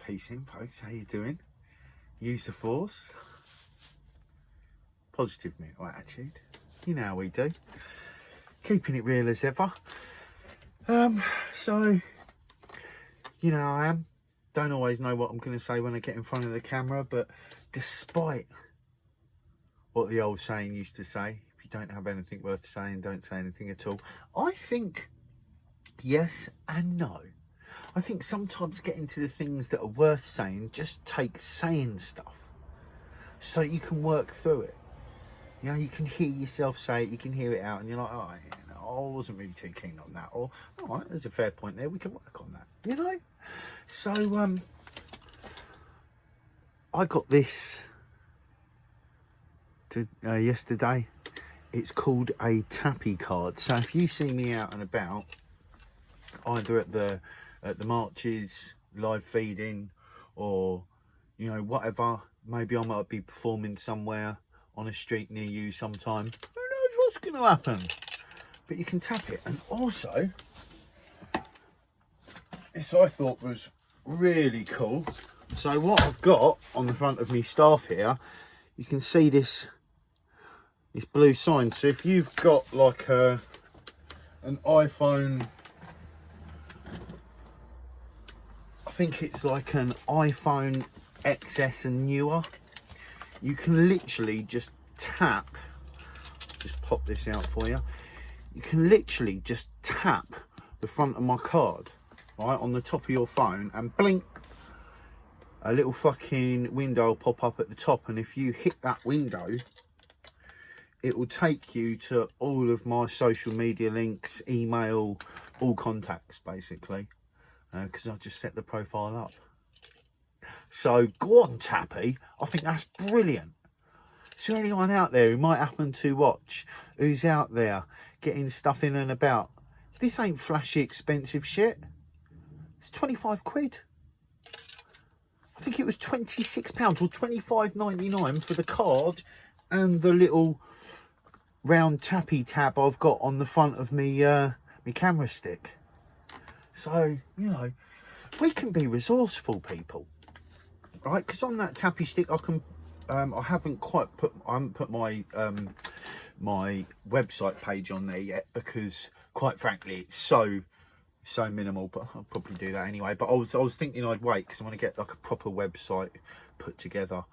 Peace in, folks. How you doing? Use the force. Positive mental attitude. You know how we do. Keeping it real as ever. So, you know how I am. Don't always know what I'm going to say when I get in front of the camera, but despite what the old saying used to say, if you don't have anything worth saying, don't say anything at all. I think yes and no. I think sometimes getting to the things that are worth saying just takes saying stuff so you can work through it. You know, you can hear yourself say it, you can hear it out, and you're like, oh, you know, I wasn't really too keen on that. Or, all right, there's a fair point there, we can work on that, you know? So, I got this yesterday. It's called a tappy card. So if you see me out and about, either at the marches, live feeding, or, you know, whatever, maybe I might be performing somewhere on a street near you sometime. Who knows what's going to happen? But you can tap it. And also, this I thought was really cool. So what I've got on the front of me staff here, you can see this blue sign. So if you've got like an iPhone, I think it's like an iPhone XS and newer, you can literally just tap, just pop this out for you, you can literally just tap the front of my card, right, on the top of your phone, and blink, a little fucking window will pop up at the top, and if you hit that window, it will take you to all of my social media links, email, all contacts basically, because I just set the profile up. So go on, Tappy, I think that's brilliant. So anyone out there who might happen to watch, who's out there getting stuff in and about, this ain't flashy expensive shit. It's 25 quid. I think it was £26 or £25.99 for the card and the little round tappy tab I've got on the front of me me camera stick. So, you know, we can be resourceful, people. Right, because on that tappy stick I can I haven't put my my website page on there yet, because quite frankly it's so minimal, but I'll probably do that anyway. But I was thinking I'd wait, because I want to get like a proper website put together,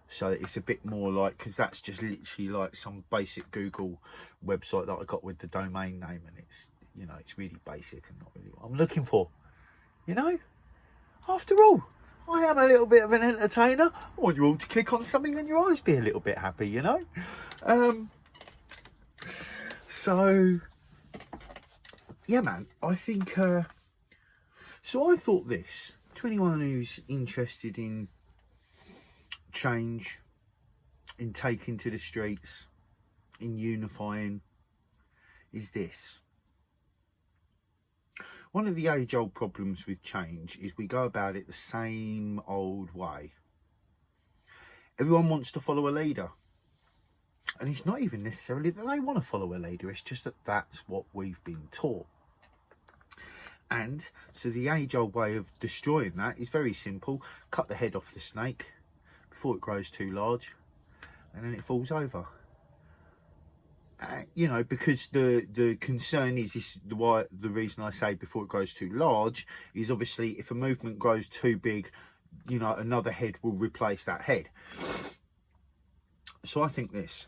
so that it's a bit more like, because that's just literally like some basic Google website that I got with the domain name, and it's, you know, it's really basic and not really what I'm looking for, you know. After all, I am a little bit of an entertainer. I want you all to click on something and your eyes be a little bit happy, you know. So yeah, man, I think so I thought this, to anyone who's interested in change, in taking to the streets, in unifying, is this. One of the age-old problems with change is we go about it the same old way. Everyone wants to follow a leader. And it's not even necessarily that they want to follow a leader, it's just that that's what we've been taught. And so the age-old way of destroying that is very simple. Cut the head off the snake before it grows too large, and then it falls over. You know, because the concern is this, the reason I say before it grows too large is obviously if a movement grows too big, you know, another head will replace that head. So I think this.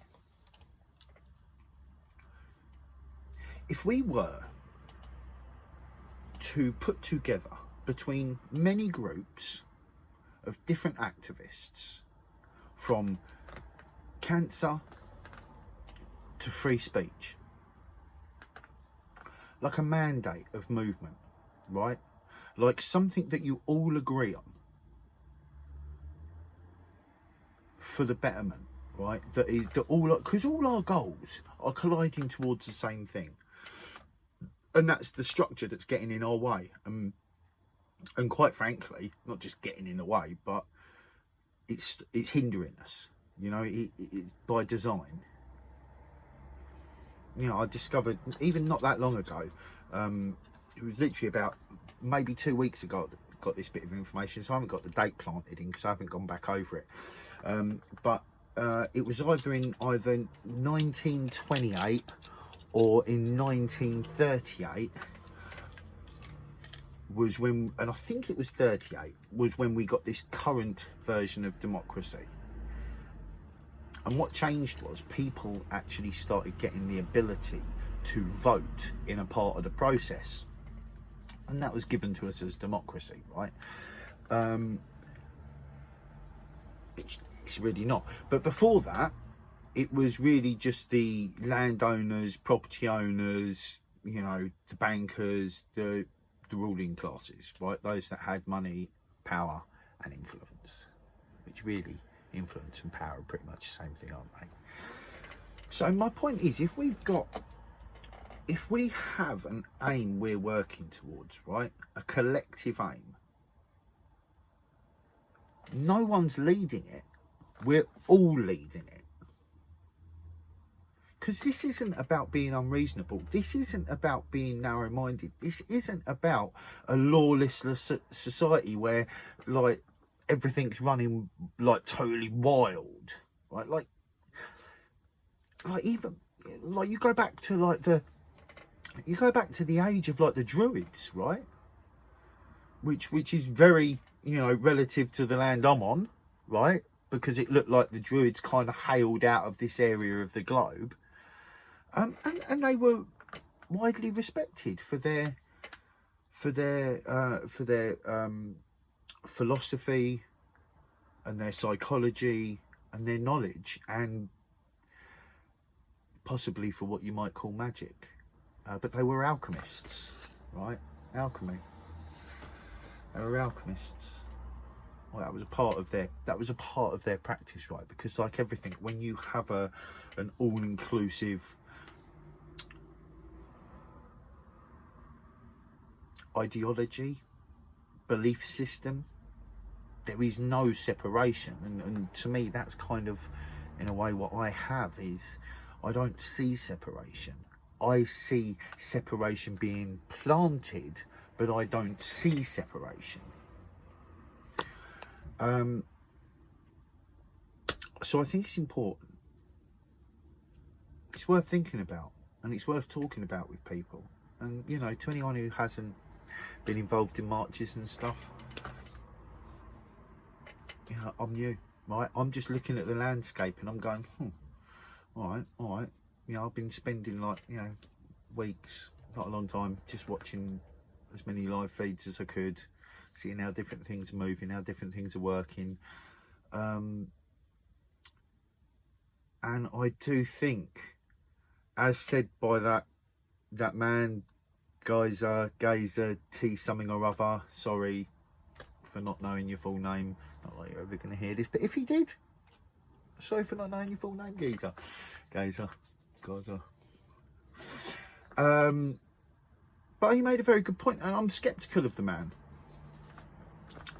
If we were to put together between many groups of different activists, from cancer to free speech, like a mandate of movement, right? Like something that you all agree on for the betterment, right? That is that all, because all our goals are colliding towards the same thing, and that's the structure that's getting in our way. And quite frankly, not just getting in the way, but it's hindering us. You know, it's by design. You know, I discovered even not that long ago, it was literally about maybe 2 weeks ago, got this bit of information, so I haven't got the date planted in because I haven't gone back over it. But it was either 1928 or in 1938 was when, and I think it was 38, was when we got this current version of democracy. And what changed was people actually started getting the ability to vote in a part of the process. And that was given to us as democracy, right? It's really not. But before that, it was really just the landowners, property owners, you know, the bankers, the ruling classes, right? Those that had money, power and influence, which really, influence and power are pretty much the same thing, aren't they? So my point is, if we have an aim we're working towards, right, a collective aim, no one's leading it, we're all leading it. Because this isn't about being unreasonable, this isn't about being narrow-minded, this isn't about a lawless society where like everything's running like totally wild, right? Like even like you go back to the age of like the Druids, right? Which is very, you know, relative to the land I'm on, right? Because it looked like the Druids kind of hailed out of this area of the globe, and they were widely respected for their philosophy and their psychology and their knowledge, and possibly for what you might call magic. But they were alchemists, right? Alchemy. They were alchemists. Well, that was a part of their practice, right? Because like everything, when you have an all-inclusive ideology, belief system, there is no separation. And to me, that's kind of, in a way, what I have is, I don't see separation. I see separation being planted, but I don't see separation. So I think it's important. It's worth thinking about, and it's worth talking about with people. And, you know, to anyone who hasn't been involved in marches and stuff, you know, I'm new, right? I'm just looking at the landscape and I'm going, all right. You know, I've been spending like, you know, weeks, not a long time, just watching as many live feeds as I could, seeing how different things are moving, how different things are working. And I do think, as said by that man, Gazer T something or other, sorry for not knowing your full name, not like you're ever going to hear this, but if he did, sorry for not knowing your full name, Gazer. But he made a very good point, and I'm sceptical of the man.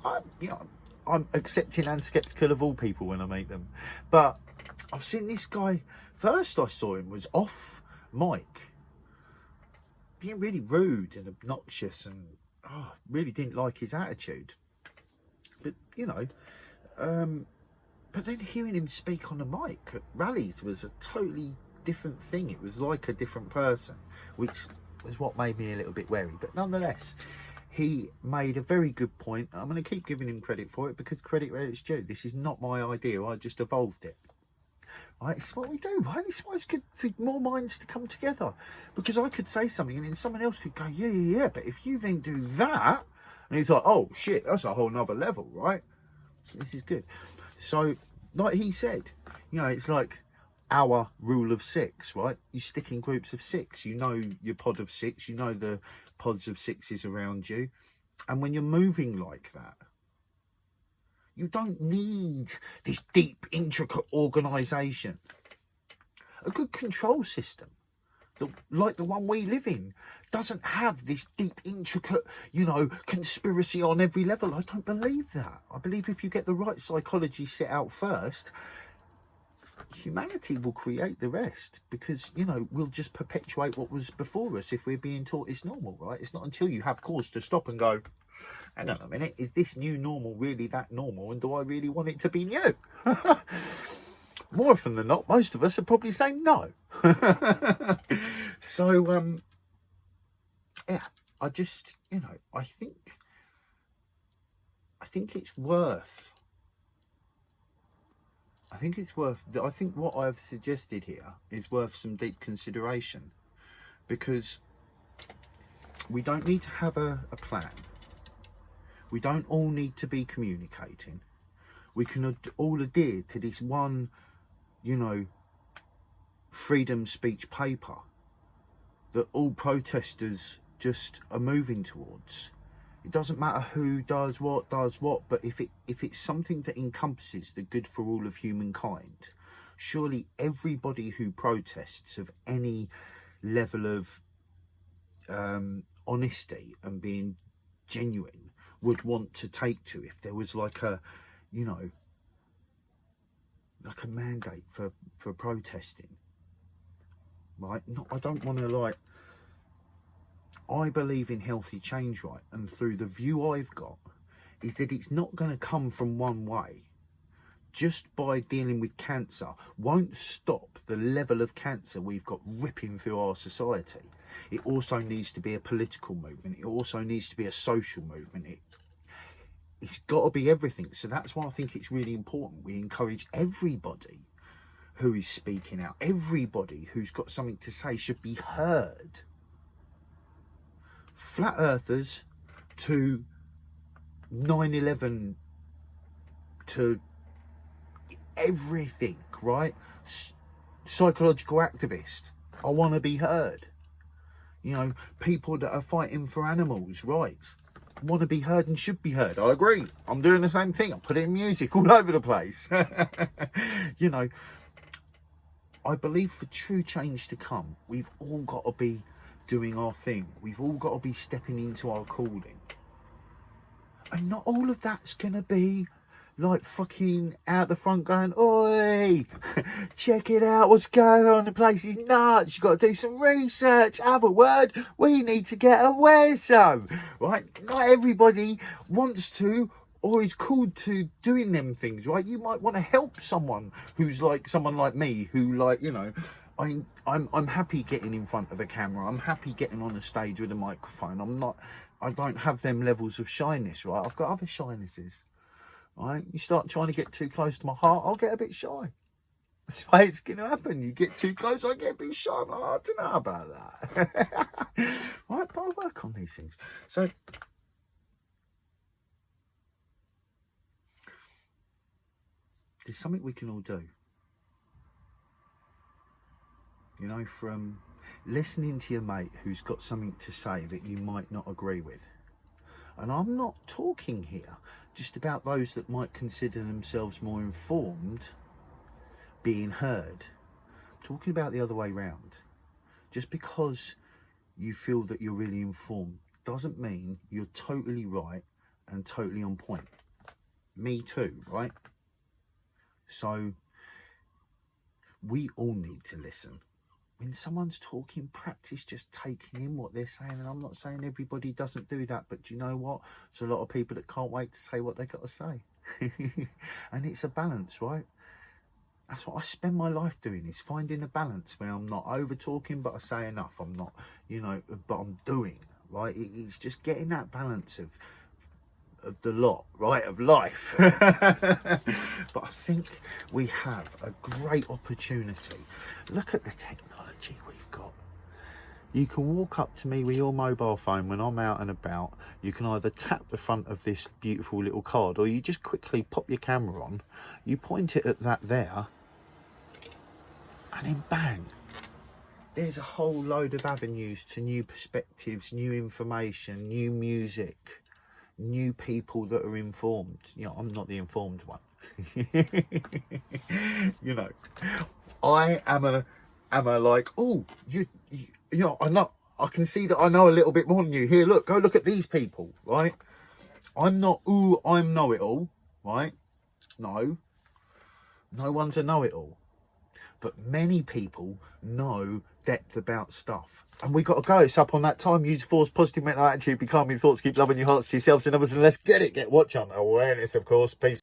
I'm accepting and sceptical of all people when I meet them. But I've seen this guy, first I saw him was off mic, being really rude and obnoxious, and really didn't like his attitude. But, you know, but then hearing him speak on the mic at rallies was a totally different thing. It was like a different person, which was what made me a little bit wary. But nonetheless, he made a very good point. I'm going to keep giving him credit for it, because credit where it's due. This is not my idea. I just evolved it. Right, it's what we do, right? It's why it's good for more minds to come together. Because I could say something and then someone else could go, yeah, but if you then do that, and he's like, oh shit, that's a whole nother level, right? So this is good. So, like he said, you know, it's like our rule of 6, right? You stick in groups of 6. You know your pod of 6. You know the pods of 6s around you. And when you're moving like that, you don't need this deep, intricate organisation. A good control system, like the one we live in, doesn't have this deep, intricate, you know, conspiracy on every level. I don't believe that. I believe if you get the right psychology set out first, humanity will create the rest, because, you know, we'll just perpetuate what was before us if we're being taught it's normal, right? It's not until you have cause to stop and go, hang on a minute, is this new normal really that normal, and do I really want it to be new? More often than not, most of us are probably saying no. So yeah, I just, you know, I think it's worth, I think what I've suggested here is worth some deep consideration, because we don't need to have a plan. We don't all need to be communicating. We can all adhere to this one, you know, freedom speech paper that all protesters just are moving towards. It doesn't matter who does what, but if it's something that encompasses the good for all of humankind, surely everybody who protests of any level of honesty and being genuine would want to take to, if there was like a, you know, like a mandate for protesting, right? No, I don't want to, like, I believe in healthy change, right? And through the view I've got is that it's not going to come from one way. Just by dealing with cancer won't stop the level of cancer we've got ripping through our society. It also needs to be a political movement. It also needs to be a social movement. It's got to be everything. So that's why I think it's really important we encourage everybody who is speaking out. Everybody who's got something to say should be heard. Flat earthers to 9/11 to everything, right? Psychological activist, I want to be heard. You know, people that are fighting for animals' rights want to be heard and should be heard. I agree. I'm doing the same thing. I put it in music all over the place. You know, I believe for true change to come, we've all got to be doing our thing. We've all got to be stepping into our calling. And not all of that's going to be like fucking out the front going, oi, check it out, what's going on, the place is nuts, you've got to do some research, have a word, we need to get aware some, right? Not everybody wants to or is called to doing them things, right? You might want to help someone who's like someone like me, who, like, you know, I'm happy getting in front of a camera. I'm happy getting on a stage with a microphone. I don't have them levels of shyness, right? I've got other shynesses, right? You start trying to get too close to my heart, I'll get a bit shy. That's why it's going to happen. You get too close, I get a bit shy. I'm like, I don't know about that. Right, but I work on these things. So there's something we can all do. You know, from listening to your mate who's got something to say that you might not agree with. And I'm not talking here just about those that might consider themselves more informed being heard. I'm talking about the other way round. Just because you feel that you're really informed doesn't mean you're totally right and totally on point. Me too, right? So we all need to listen. When someone's talking, practice just taking in what they're saying. And I'm not saying everybody doesn't do that, but do you know what? There's a lot of people that can't wait to say what they got to say. And it's a balance, right? That's what I spend my life doing, is finding a balance where I'm not over talking, but I say enough. I'm not, you know, but I'm doing, right? It's just getting that balance of the lot, right, of life. But I think we have a great opportunity. Look at the technology we've got. You can walk up to me with your mobile phone when I'm out and about. You can either tap the front of this beautiful little card, or you just quickly pop your camera on, you point it at that there, and then bang, there's a whole load of avenues to new perspectives, new information, new music, new people that are informed. You know, I'm not the informed one. You know, I am a like, oh, you know, I can see that I know a little bit more than you. Here, look, go look at these people, right? I'm not, ooh, I'm know-it-all, right? No one's a know-it-all. But many people know depth about stuff. And we got to go. It's up on that time. Use force, positive mental attitude, be calm in thoughts, keep loving your hearts to yourselves and others, and let's get it. Get watch on awareness, of course. Peace.